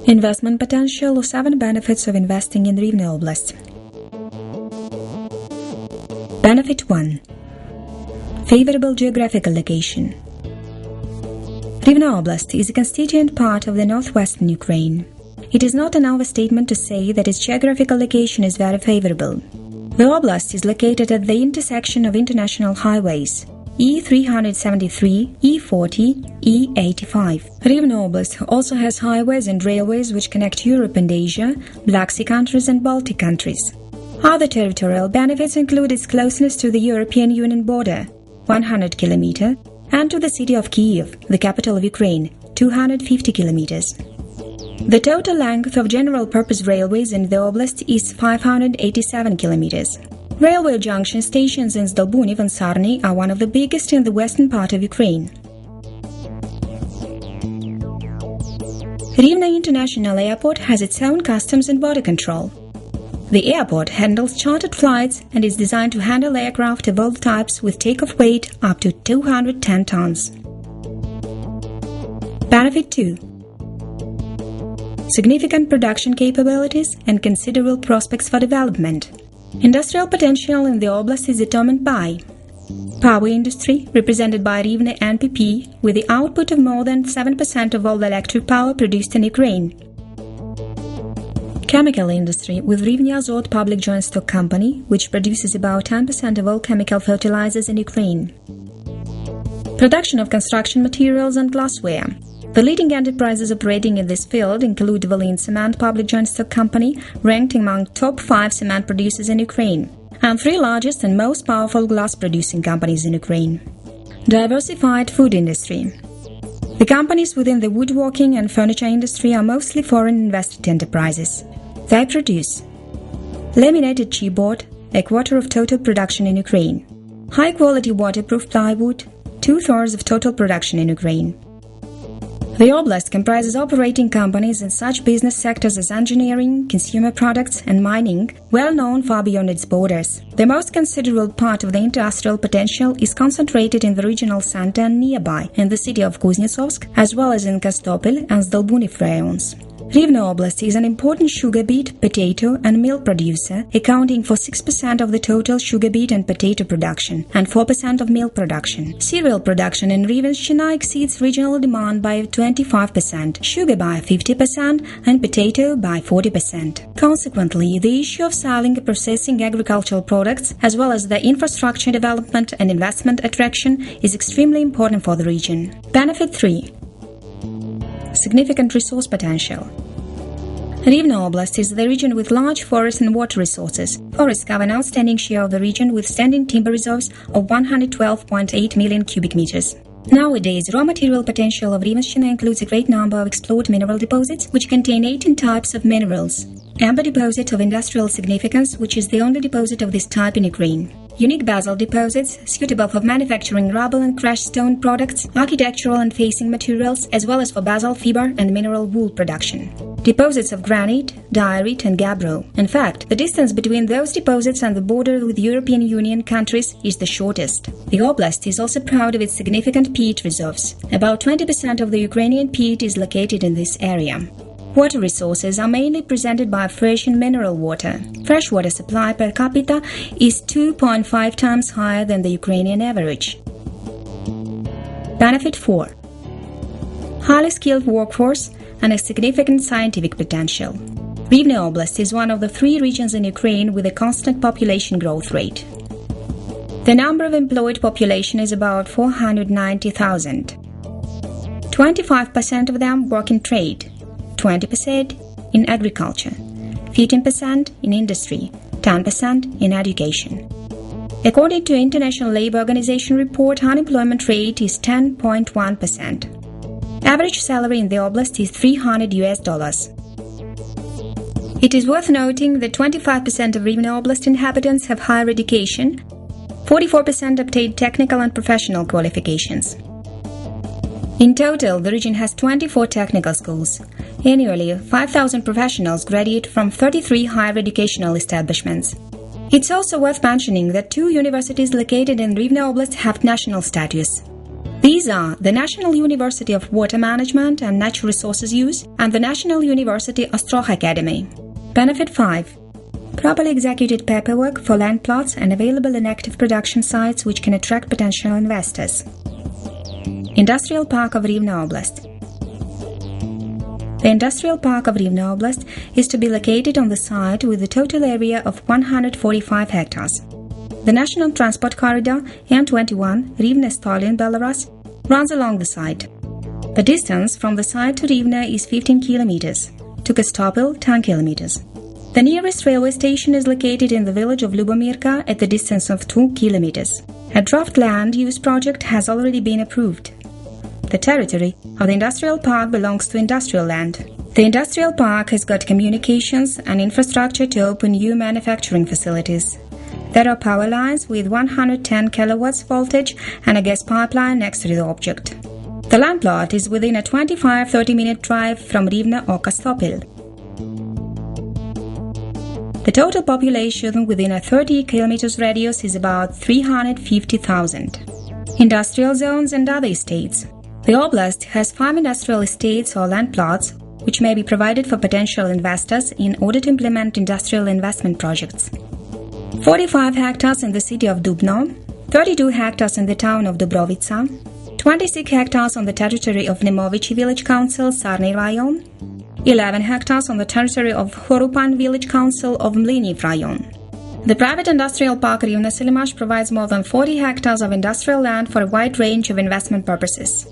Investment potential or 7 benefits of investing in Rivne Oblast. Benefit 1. Favorable geographical location. Rivne Oblast is a constituent part of the northwestern Ukraine. It is not an overstatement to say that its geographical location is very favorable. The oblast is located at the intersection of international highways E373, E40, E85. Rivne Oblast also has highways and railways which connect Europe and Asia, Black Sea countries and Baltic countries. Other territorial benefits include its closeness to the European Union border, 100 km, and to the city of Kyiv, the capital of Ukraine, 250 km. The total length of general-purpose railways in the oblast is 587 km. Railway junction stations in Zdolbuniv and Sarny are one of the biggest in the western part of Ukraine. Rivne International Airport has its own customs and border control. The airport handles chartered flights and is designed to handle aircraft of all types with takeoff weight up to 210 tons. Benefit 2. Significant production capabilities and considerable prospects for development. Industrial potential in the oblast is determined by power industry, represented by Rivne NPP, with the output of more than 7% of all the electric power produced in Ukraine. Chemical industry, with Rivne Azot Public Joint Stock Company, which produces about 10% of all chemical fertilizers in Ukraine. Production of construction materials and glassware. The leading enterprises operating in this field include Volyn Cement Public Joint Stock Company, ranked among top 5 cement producers in Ukraine, and 3 largest and most powerful glass-producing companies in Ukraine. Diversified food industry. The companies within the woodworking and furniture industry are mostly foreign invested enterprises. They produce laminated chipboard, a quarter of total production in Ukraine. High-quality waterproof plywood, 2/3 of total production in Ukraine. The oblast comprises operating companies in such business sectors as engineering, consumer products, and mining, well known far beyond its borders. The most considerable part of the industrial potential is concentrated in the regional center and nearby, in the city of Kuznetsovsk, as well as in Kostopil and Zdolbuniv rayons. Rivne Oblast is an important sugar beet, potato, and milk producer, accounting for 6% of the total sugar beet and potato production and 4% of milk production. Cereal production in Rivne exceeds regional demand by 25%, sugar by 50%, and potato by 40%. Consequently, the issue of selling and processing agricultural products, as well as the infrastructure development and investment attraction, is extremely important for the region. Benefit 3. Significant resource potential. Rivne Oblast is the region with large forest and water resources. Forests cover an outstanding share of the region with standing timber reserves of 112.8 million cubic meters. Nowadays, raw material potential of Rivne includes a great number of explored mineral deposits, which contain 18 types of minerals. Amber deposit of industrial significance, which is the only deposit of this type in Ukraine. Unique basalt deposits, suitable for manufacturing rubble and crushed stone products, architectural and facing materials, as well as for basalt fiber and mineral wool production. Deposits of granite, diorite and gabbro. In fact, the distance between those deposits and the border with European Union countries is the shortest. The oblast is also proud of its significant peat reserves. About 20% of the Ukrainian peat is located in this area. Water resources are mainly presented by fresh and mineral water. Freshwater supply per capita is 2.5 times higher than the Ukrainian average. Benefit 4. Highly skilled workforce and a significant scientific potential. Rivne Oblast is one of the 3 regions in Ukraine with a constant population growth rate. The number of employed population is about 490,000. 25% of them work in trade, 20% in agriculture, 15% in industry, 10% in education. According to International Labour Organization report, unemployment rate is 10.1%. Average salary in the oblast is $300. It is worth noting that 25% of Rivne Oblast inhabitants have higher education, 44% obtained technical and professional qualifications. In total, the region has 24 technical schools. Annually, 5,000 professionals graduate from 33 higher educational establishments. It's also worth mentioning that 2 universities located in Rivne Oblast have national status. These These are the National University of Water Management and Natural Resources Use and the National University Ostroh Academy. Benefit 5. Properly executed paperwork for land plots and available and active production sites which can attract potential investors. Industrial Park of Rivne Oblast. The Industrial Park of Rivne Oblast is to be located on the site with a total area of 145 hectares. The National Transport Corridor M21 Rivne-Stolin, Belarus runs along the site. The distance from the site to Rivne is 15 kilometers, to Kostopil 10 kilometers. The nearest railway station is located in the village of Lubomirka at the distance of 2 kilometers. A draft land use project has already been approved. The territory of the industrial park belongs to industrial land. The industrial park has got communications and infrastructure to open new manufacturing facilities. There are power lines with 110 kilowatts voltage and a gas pipeline next to the object. The land plot is within a 25-30 minute drive from Rivne or Kostopil. The total population within a 30 km radius is about 350,000. Industrial zones and other estates. The oblast has 5 industrial estates or land plots which may be provided for potential investors in order to implement industrial investment projects. 45 hectares in the city of Dubno, 32 hectares in the town of Dubrovica, 26 hectares on the territory of Nemovici Village Council, Sarny Rayon, 11 hectares on the territory of Horupan Village Council of Mliniv Rayon. The private industrial park Rivne Silimash provides more than 40 hectares of industrial land for a wide range of investment purposes.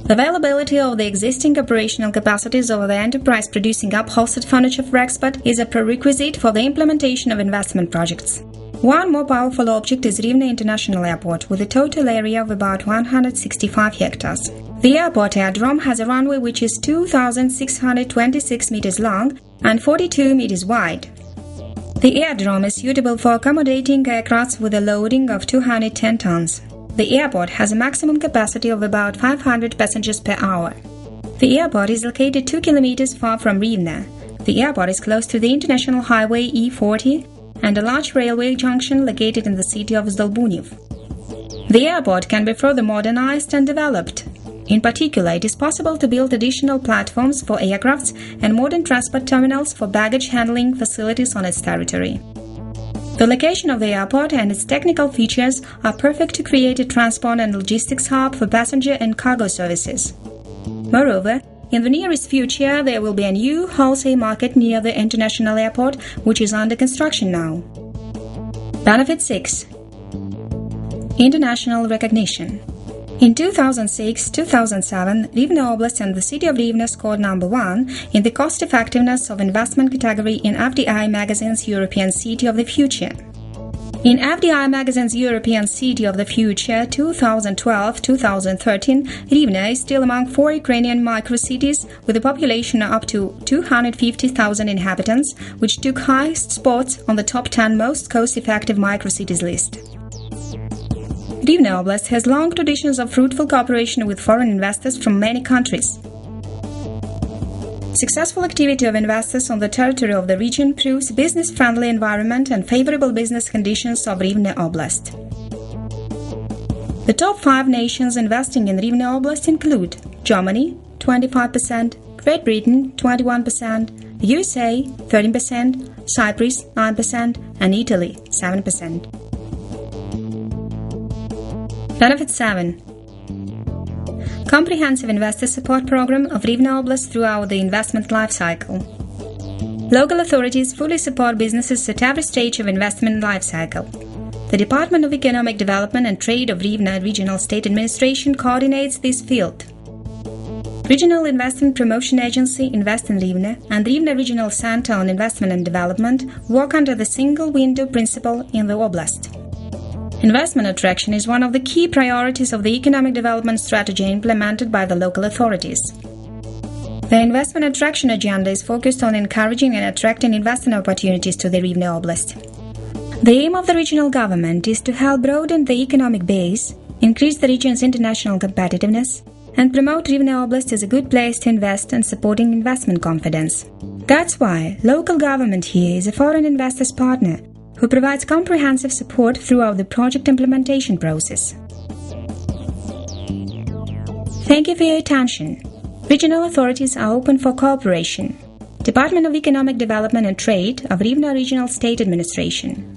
The availability of the existing operational capacities of the enterprise producing upholstered furniture for export is a prerequisite for the implementation of investment projects. One more powerful object is Rivne International Airport, with a total area of about 165 hectares. The airport aerodrome has a runway which is 2,626 meters long and 42 meters wide. The aerodrome is suitable for accommodating aircraft with a loading of 210 tons. The airport has a maximum capacity of about 500 passengers per hour. The airport is located 2 kilometers far from Rivne. The airport is close to the international highway E40 and a large railway junction located in the city of Zdolbuniv. The airport can be further modernized and developed. In particular, it is possible to build additional platforms for aircrafts and modern transport terminals for baggage handling facilities on its territory. The location of the airport and its technical features are perfect to create a transport and logistics hub for passenger and cargo services. Moreover, in the nearest future, there will be a new wholesale market near the international airport, which is under construction now. Benefit 6. International recognition. In 2006-2007, Rivne Oblast and the city of Rivne scored number 1 in the cost-effectiveness of investment category in FDI magazine's European City of the Future. In FDI magazine's European City of the Future 2012-2013, Rivne is still among 4 Ukrainian micro-cities with a population up to 250,000 inhabitants, which took highest spots on the top 10 most cost-effective micro-cities list. Rivne Oblast has long traditions of fruitful cooperation with foreign investors from many countries. Successful activity of investors on the territory of the region proves business-friendly environment and favorable business conditions of Rivne Oblast. The top 5 nations investing in Rivne Oblast include Germany 25%, Great Britain 21%, the USA 13%, Cyprus 9%, and Italy 7%. Benefit 7. Comprehensive investor support program of Rivne Oblast throughout the investment life cycle. Local authorities fully support businesses at every stage of investment life cycle. The Department of Economic Development and Trade of Rivne Regional State Administration coordinates this field. Regional Investment Promotion Agency Invest in Rivne and Rivne Regional Center on Investment and Development work under the single window principle in the oblast. Investment attraction is one of the key priorities of the economic development strategy implemented by the local authorities. The investment attraction agenda is focused on encouraging and attracting investment opportunities to the Rivne Oblast. The aim of the regional government is to help broaden the economic base, increase the region's international competitiveness, and promote Rivne Oblast as a good place to invest and supporting investment confidence. That's why local government here is a foreign investors' partner who provides comprehensive support throughout the project implementation process. Thank you for your attention. Regional authorities are open for cooperation. Department of Economic Development and Trade of Rivne Regional State Administration.